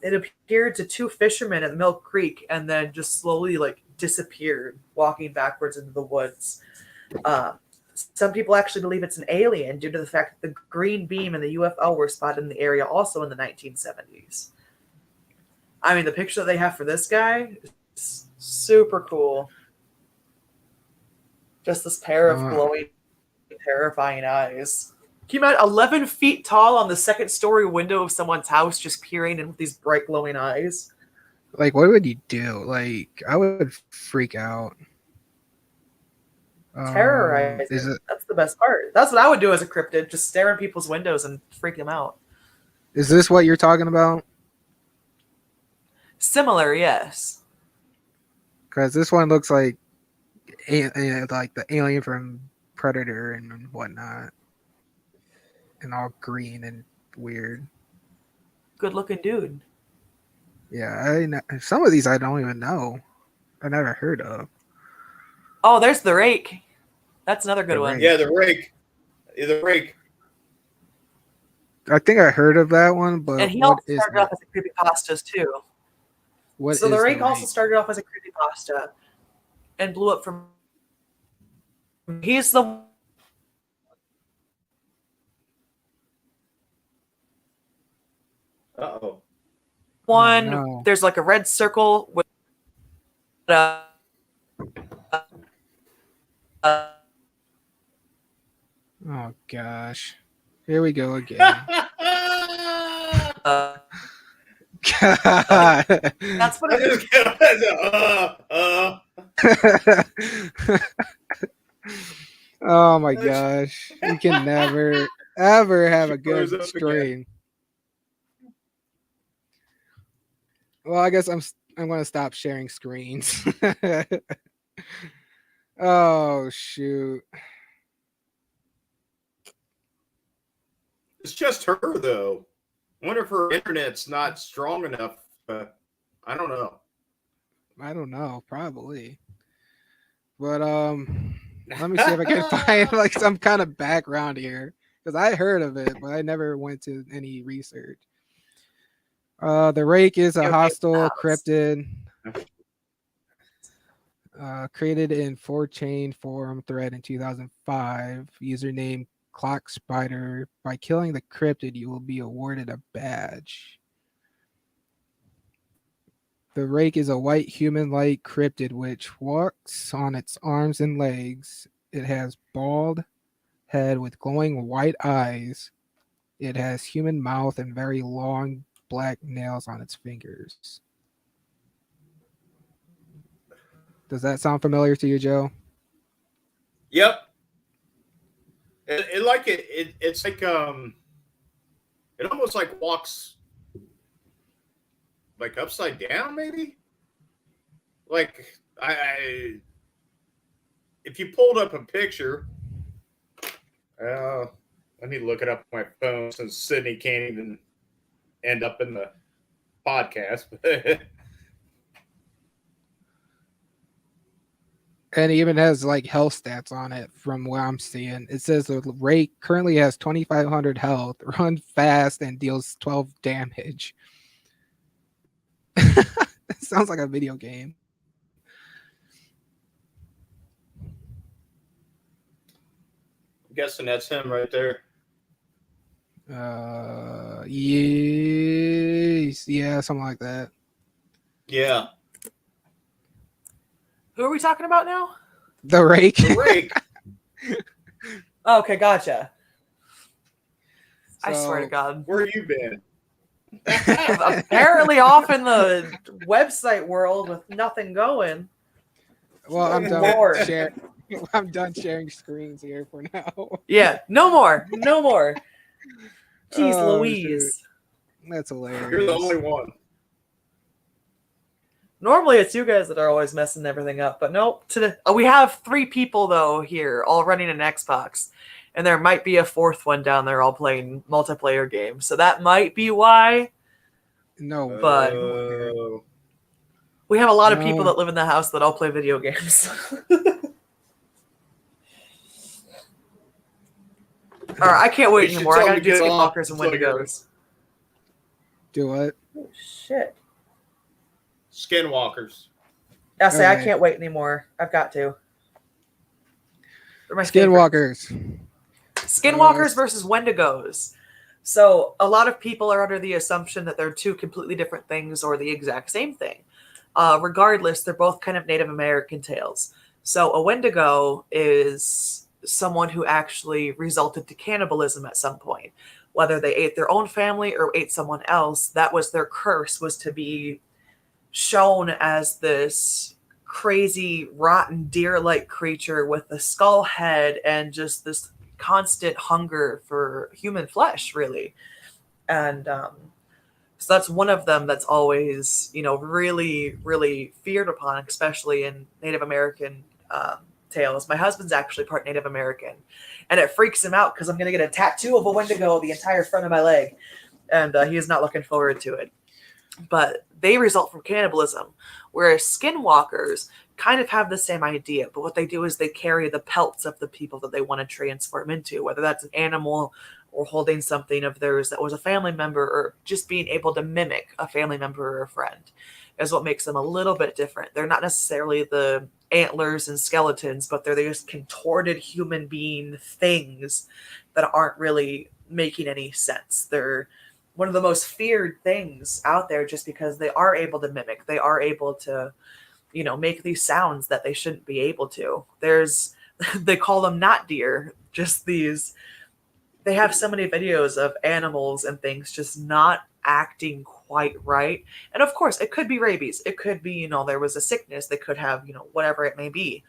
It appeared to two fishermen at Mill Creek and then just slowly disappeared, walking backwards into the woods. Some people actually believe it's an alien due to the fact that the green beam and the UFO were spotted in the area also in the 1970s. I mean, the picture that they have for this guy is super cool. Just this pair of glowing, terrifying eyes. Can you imagine 11 feet tall on the second story window of someone's house just peering in with these bright glowing eyes? Like, what would you do? Like, I would freak out. Terrorizing. Is it? That's the best part. That's what I would do as a cryptid, just stare in people's windows and freak them out. Is this what you're talking about? Similar, yes. Because this one looks like the alien from Predator and whatnot, and all green and weird. Good looking dude. Yeah, some of these I don't even know. I never heard of. Oh, there's the rake. That's another good The one. rake. Yeah, the rake. The rake. I think I heard of that one, but And he what also is started that? off as a creepypastas too. What So is the the rake also rake? started off as a creepypasta and blew up from. He's the Uh-oh. one. Oh, no. There's like a red circle with. Uh, Oh gosh. Here we go again. uh, God. that's what it is. Oh my gosh. You can never ever have a good screen. Well, I guess I'm going to stop sharing screens. Oh shoot. It's just her, though. I wonder if her internet's not strong enough. I don't know. I don't know, probably. But let me see if I can find like some kind of background here, because I heard of it, but I never went to any research. The rake is a hostile cryptid created in 4chan forum thread in 2005. Username Clock Spider. By killing the cryptid, you will be awarded a badge. The rake is a white human-like cryptid which walks on its arms and legs. It has bald head with glowing white eyes. It has human mouth and very long black nails on its fingers. Does that sound familiar to you, Joe? Yep. It's like it almost like walks like upside down, maybe. Like I if you pulled up a picture, I need to look it up on my phone since Sydney can't even end up in the podcast. And it even has like health stats on it from what I'm seeing. It says the rake currently has 2,500 health, runs fast, and deals 12 damage. It sounds like a video game. I'm guessing that's him right there. Yes, yeah, something like that. Yeah. Who are we talking about now? The rake. The rake. Okay, gotcha. I swear to So, God. Where you been? Apparently off in the website world with nothing going. well, I'm done Lord. with share. I'm done sharing screens here for now. Yeah, no more. No more. Jeez Oh, shoot. Louise. That's You're the hilarious. only one. Normally it's you guys that are always messing everything up, but nope. We have 3 people though here, all running an Xbox, and there might be a 4th one down there all playing multiplayer games. So that might be why. No, But we have a lot of people that live in the house that all play video games. All right, I can't wait anymore. I gotta do Skinwalkers and Wendigos. Do what? Oh shit! Skinwalkers. I say I Okay. can't wait anymore. I've got to. They're my Skinwalkers. Skinwalkers versus Wendigos. So a lot of people are under the assumption that they're 2 completely different things or the exact same thing. Regardless, they're both kind of Native American tales. So a Wendigo is someone who actually resulted to cannibalism at some point. Whether they ate their own family or ate someone else, that was their curse, was to be shown as this crazy, rotten deer-like creature with a skull head and just this constant hunger for human flesh, really. And so that's one of them that's always, really, really feared upon, especially in Native American tales. My husband's actually part Native American, and it freaks him out because I'm going to get a tattoo of a Wendigo the entire front of my leg, and he is not looking forward to it. But they result from cannibalism, whereas skinwalkers kind of have the same idea, but what they do is they carry the pelts of the people that they want to transform into, whether that's an animal or holding something of theirs that was a family member, or just being able to mimic a family member or a friend is what makes them a little bit different. They're not necessarily the antlers and skeletons, but they're these contorted human being things that aren't really making any sense. They're one of the most feared things out there just because they are able to mimic. They are able to, make these sounds that they shouldn't be able to. They call them not deer, just these. They have so many videos of animals and things just not acting quite right. And of course, it could be rabies. It could be, there was a sickness. They could have, whatever it may be.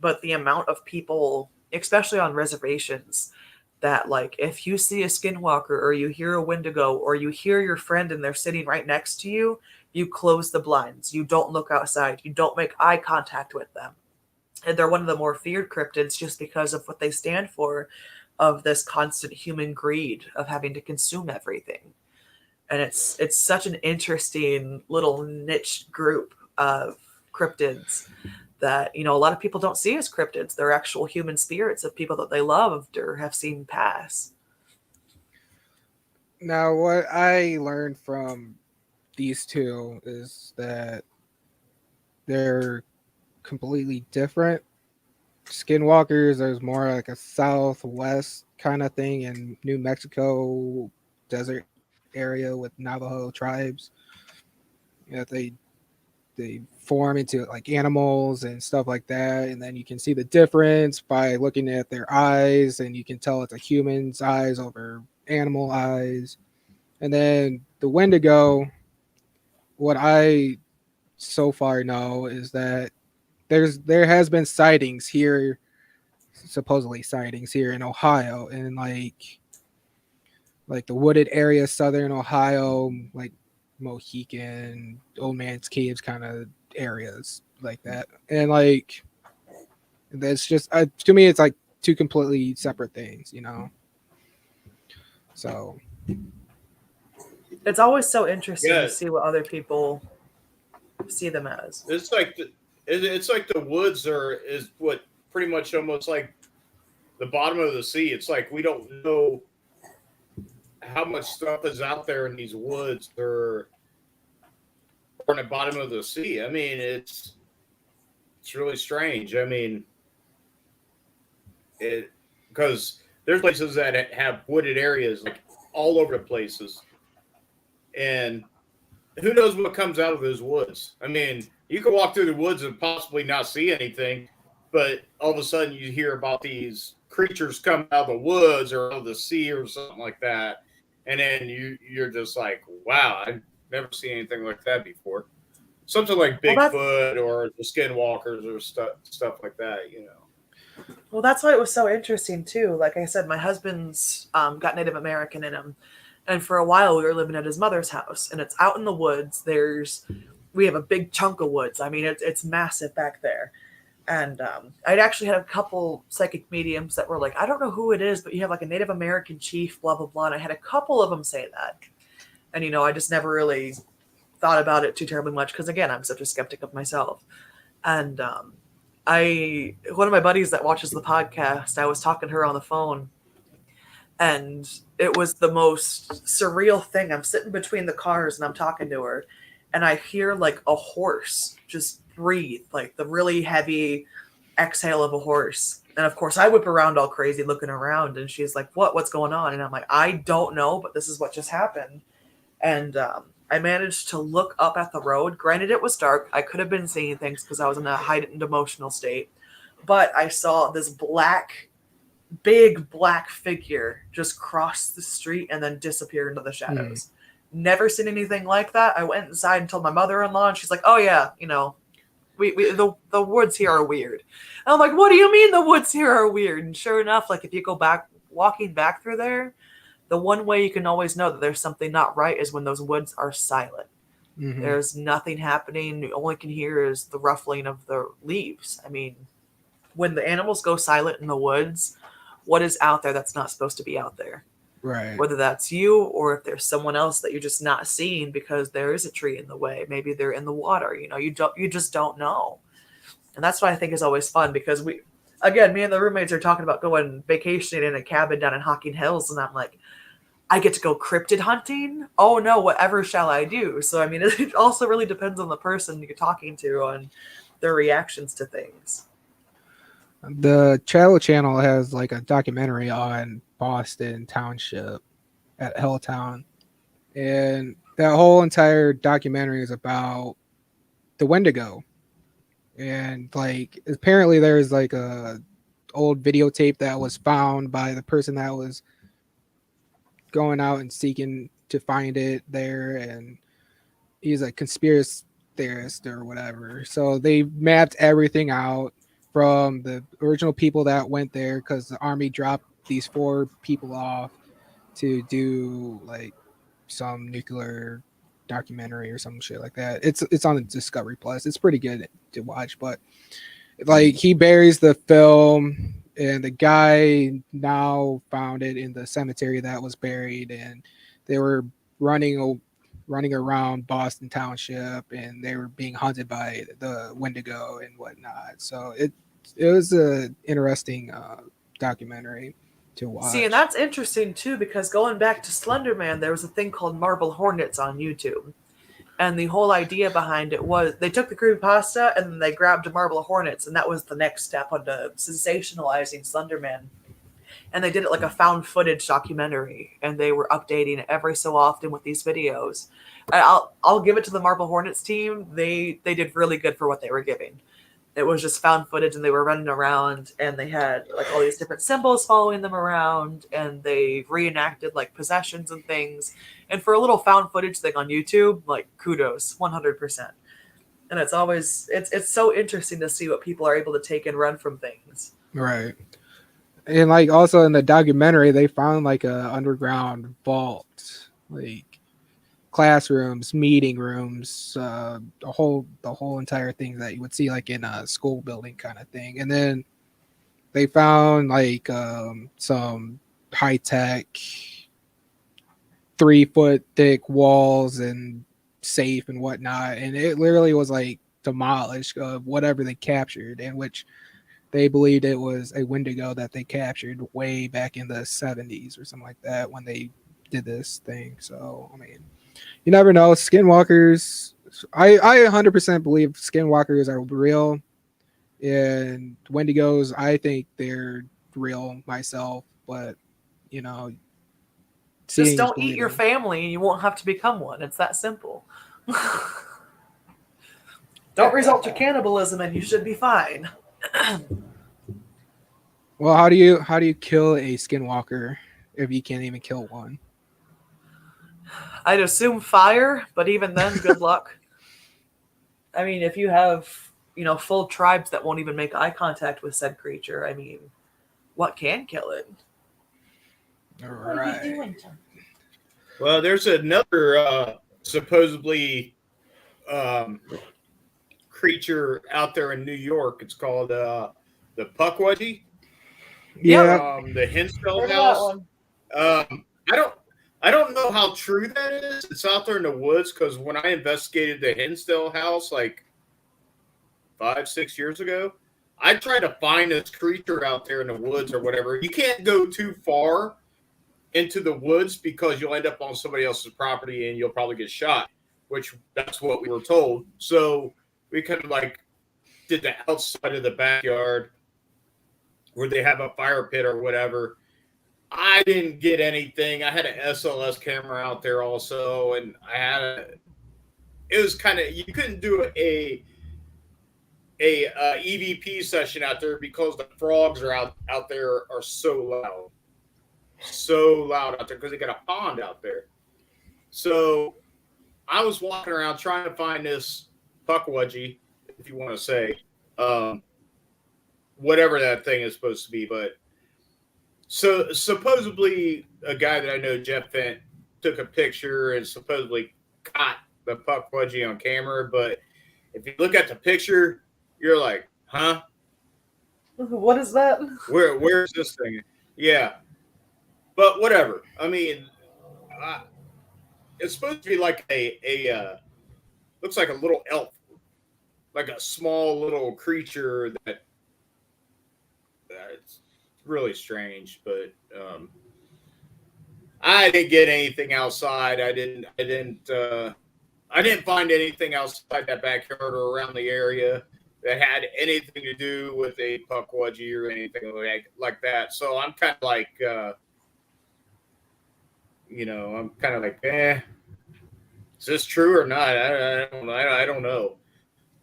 But the amount of people, especially on reservations, that like if you see a skinwalker or you hear a wendigo or you hear your friend and they're sitting right next to you, you close the blinds. You don't look outside. You don't make eye contact with them. And they're one of the more feared cryptids just because of what they stand for, of this constant human greed of having to consume everything. And it's such an interesting little niche group of cryptids that, a lot of people don't see as cryptids. They're actual human spirits of people that they loved or have seen pass. Now, what I learned from these 2 is that they're completely different. Skinwalkers, there's more like a southwest kind of thing in New Mexico desert area with Navajo tribes. They form into like animals and stuff like that, and then you can see the difference by looking at their eyes, and you can tell it's a human's eyes over animal eyes. And then the Wendigo, what I so far know is that there has been sightings here, supposedly sightings here in Ohio, and like the wooded area, southern Ohio, like Mohican, Old Man's Caves kind of areas like that. And like that's just to me, it's like 2 completely separate things. So It's always so interesting Yeah. to see what other people see them as. It's like the woods is what pretty much almost like the bottom of the sea. It's like we don't know how much stuff is out there in these woods or in the bottom of the sea. I mean, it's really strange. I mean, it because there's places that have wooded areas like all over the places, and who knows what comes out of those woods. I mean, you can walk through the woods and possibly not see anything, but all of a sudden you hear about these creatures come out of the woods or out of the sea or something like that, and then you're just like, wow, I've never seen anything like that before. Something like Bigfoot or the Skinwalkers or stuff like that, you know. Well, that's why it was so interesting too. Like I said, my husband's got Native American in him, and for a while we were living at his mother's house, and it's out in the woods. We have a big chunk of woods. I mean, it's massive back there. And I'd actually had a couple psychic mediums that were like, I don't know who it is, but you have like a Native American chief, blah, blah, blah. And I had a couple of them say that. And, you know, I just never really thought about it too terribly much because, again, I'm such a skeptic of myself. And one of my buddies that watches the podcast, I was talking to her on the phone. And it was the most surreal thing. I'm sitting between the cars and I'm talking to her. And I hear like a horse just breathe, like the really heavy exhale of a horse. And of course I whip around all crazy looking around, and she's like, what's going on? And I'm like, I don't know, but this is what just happened. And I managed to look up at the road. Granted, it was dark. I could have been seeing things because I was in a heightened emotional state, but I saw this big black figure just cross the street and then disappear into the shadows. Never seen anything like that. I went inside and told my mother-in-law, and she's like, oh yeah, you know, the woods here are weird. And I'm like, what do you mean the woods here are weird? And sure enough, like if you go walking back through there, the one way you can always know that there's something not right is when those woods are silent. Mm-hmm. There's nothing happening. All you can hear is the ruffling of the leaves. I mean, when the animals go silent in the woods, what is out there that's not supposed to be out there? Right. Whether that's you or if there's someone else that you're just not seeing because there is a tree in the way. Maybe they're in the water. You know, you just don't know. And that's what I think is always fun, because me and the roommates are talking about going vacationing in a cabin down in Hocking Hills. And I'm like, I get to go cryptid hunting? Oh no, whatever shall I do? So, I mean, it also really depends on the person you're talking to and their reactions to things. The Travel Channel has like a documentary on Boston Township at Helltown, and that whole entire documentary is about the Wendigo. And like apparently there's like a old videotape that was found by the person that was going out and seeking to find it there, and he's a conspiracy theorist or whatever. So they mapped everything out from the original people that went there, because the army dropped these 4 people off to do like some nuclear documentary or some shit like that. It's on the Discovery Plus. It's pretty good to watch, but like he buries the film, and the guy now found it in the cemetery that was buried, and they were running around Boston Township, and they were being hunted by the Wendigo and whatnot. So it was a interesting documentary to watch. See, and that's interesting too, because going back to Slender Man, there was a thing called Marble Hornets on YouTube. And the whole idea behind it was they took the creepypasta and then they grabbed Marble Hornets, and that was the next step on the sensationalizing Slender Man. And they did it like a found footage documentary, and they were updating it every so often with these videos. I'll give it to the Marble Hornets team. They did really good for what they were giving. It was just found footage, and they were running around, and they had like all these different symbols following them around, and they reenacted like possessions and things. And for a little found footage thing on YouTube, like kudos, 100%. And it's always it's so interesting to see what people are able to take and run from things. Right. And like also in the documentary, they found like a underground vault, like classrooms, meeting rooms, the whole entire thing that you would see like in a school building kind of thing. And then they found like some high tech 3-foot thick walls and safe and whatnot, and it literally was like demolished of whatever they captured, in which they believed it was a Wendigo that they captured way back in the 70s or something like that when they did this thing. So I mean, you never know. Skinwalkers, I 100% believe skinwalkers are real, and Wendigos, I think they're real myself. But you know, just don't eat your family, and you won't have to become one. It's that simple. Don't result to cannibalism, and you should be fine. Well, how do you kill a skinwalker if you can't even kill one? I'd assume fire, but even then, good luck. I mean, if you have, full tribes that won't even make eye contact with said creature, I mean, what can kill it? All What are you right. doing, Chunky? Well, there's another supposedly creature out there in New York. It's called the Puckwudgie Yeah. from the Hinsdale Heard of that House. one? I don't know how true that is. It's out there in the woods because when I investigated the Hinsdale House like 5-6 years ago, I tried to find this creature out there in the woods or whatever. You can't go too far into the woods because you'll end up on somebody else's property and you'll probably get shot, which that's what we were told. So we kind of like did the outside of the backyard where they have a fire pit or whatever. I didn't get anything. I had an SLS camera out there also, and it was kind of, you couldn't do a EVP session out there because the frogs are out there are so loud out there because they got a pond out there. So I was walking around trying to find this Puckwudgie, if you want to say, whatever that thing is supposed to be. But so supposedly a guy that I know, Jeff Fent, took a picture and supposedly caught the Puckwudgie on camera. But if you look at the picture, you're like, huh? What is that? Where's this thing? Yeah. But whatever. I mean, it's supposed to be like looks like a little elf, like a small little creature that's really strange. But I didn't get anything outside. I didn't find anything outside that backyard or around the area that had anything to do with a Puckwudgie or anything like that. So I'm kind of like, I'm kind of like, is this true or not? I don't know.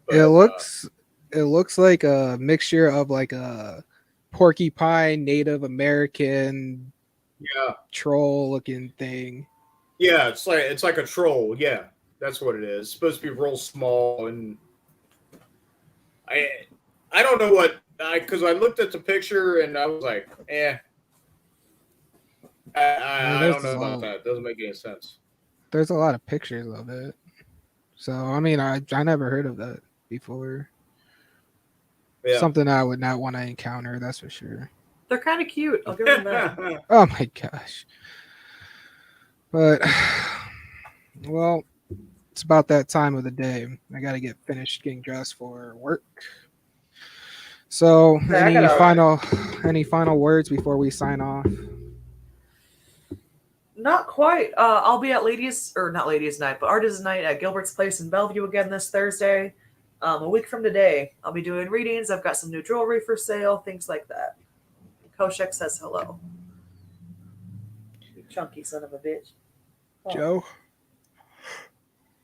But, It looks like a mixture of like a porcupine, Native American, troll looking thing. Yeah, it's like a troll. Yeah, that's what it is. It's supposed to be real small, and I don't know what, because I looked at the picture and I was like, I don't know about that. It doesn't make any sense. There's a lot of pictures of it. So I mean, I never heard of that before. Yeah. Something I would not want to encounter, that's for sure. They're kind of cute. I'll give them that. Oh my gosh. But well, it's about that time of the day. I got to get finished getting dressed for work. So, any final words before we sign off? Not quite. I'll be at not ladies' night, but artists' night at Gilbert's Place in Bellevue again this Thursday. A week from today, I'll be doing readings. I've got some new jewelry for sale, things like that. Koshek says hello. You chunky son of a bitch. Oh. Joe?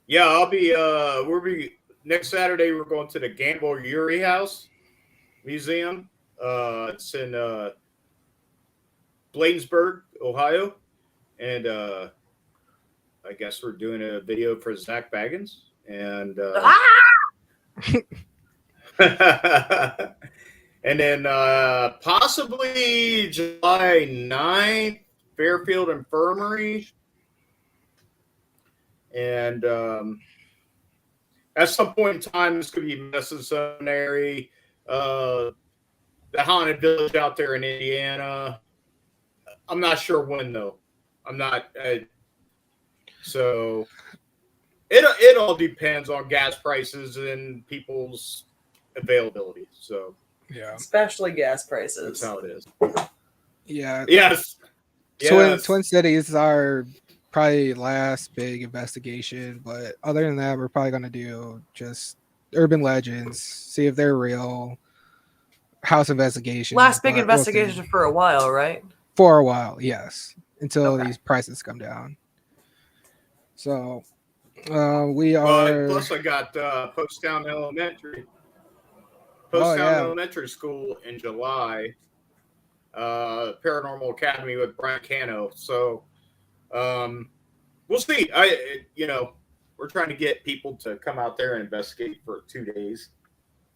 Yeah, I'll be, next Saturday, we're going to the Gamble Urey House Museum. It's in Bladensburg, Ohio. And I guess we're doing a video for Zach Baggins. And and then possibly July 9th, Fairfield Infirmary. And at some point in time, this could be Medicine Seminary, the Haunted Village out there in Indiana. I'm not sure when, though. I'm not. So it all depends on gas prices and people's availability. So yeah, especially gas prices. That's how it is. Yeah. Yes. Twin Cities are probably last big investigation, but other than that, we're probably gonna do just urban legends, see if they're real. House investigation. Last big investigation for a while, right? For a while, yes, until these prices come down. So we are. Plus, I got Poasttown Elementary. Post Town yeah. Elementary School in July. Paranormal Academy with Brian Cano. So we'll see. We're trying to get people to come out there and investigate for 2 days.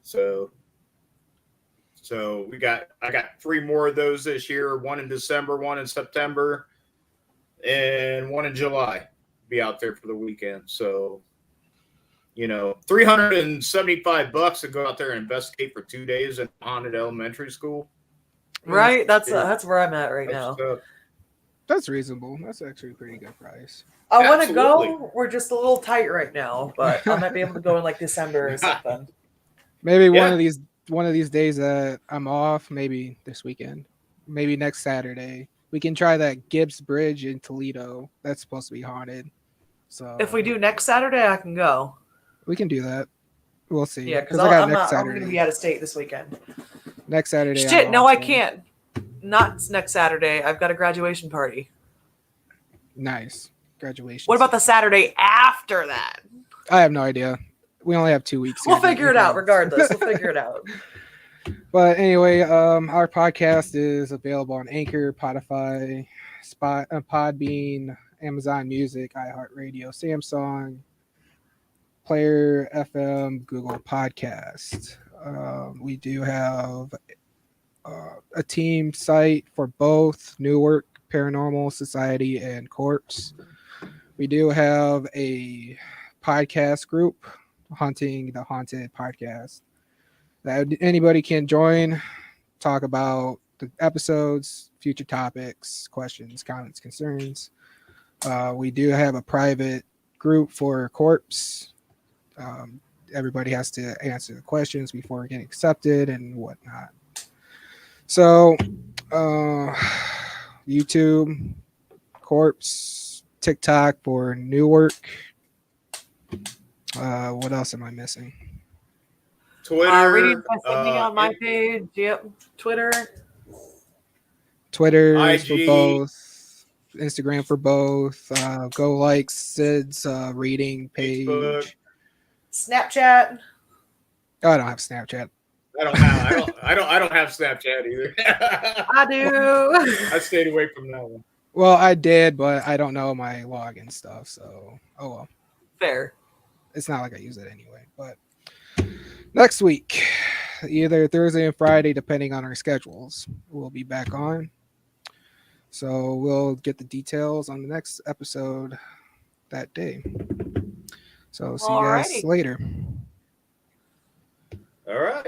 So I got 3 more of those this year. 1 in December, 1 in September, and 1 in July. Be out there for the weekend. So $375 to go out there and investigate for 2 days in haunted elementary school. Right, that's where I'm at right now. That's reasonable. That's actually a pretty good price. I want to go. We're just a little tight right now, but I might be able to go in like December or something. Maybe one of these days that I'm off. Maybe this weekend. Maybe next Saturday. We can try that Gibbs Bridge in Toledo. That's supposed to be haunted. So if we do next Saturday, I can go. We can do that. We'll see. Yeah, because I'm going to be out of state this weekend. Next Saturday. Shit, no, I can't. Not next Saturday. I've got a graduation party. Nice. Graduation. What about the Saturday after that? I have no idea. We only have 2 weeks. We'll figure it out regardless. We'll figure it out. But anyway, our podcast is available on Anchor, Spotify, Podbean, Amazon Music, iHeartRadio, Samsung, Player FM, Google Podcast. We do have a team site for both Newark Paranormal Society and Corpse. We do have a podcast group, Hunting the Haunted Podcast, that anybody can join, talk about the episodes, future topics, questions, comments, concerns. We do have a private group for Corpse. Everybody has to answer the questions before getting accepted and whatnot. So, YouTube, Corpse, TikTok for Newark. What else am I missing? Twitter. Reading on my page. Yep. Twitter. Twitter for both. Instagram for both. Go like Sid's reading page. Facebook. Snapchat. Oh, I don't have Snapchat. I don't have Snapchat either. I do. I stayed away from that one. Well, I did, but I don't know my login stuff, so oh well. Fair. It's not like I use it anyway. But next week, either Thursday and Friday, depending on our schedules, we'll be back on. So we'll get the details on the next episode that day. So see you guys later. All right.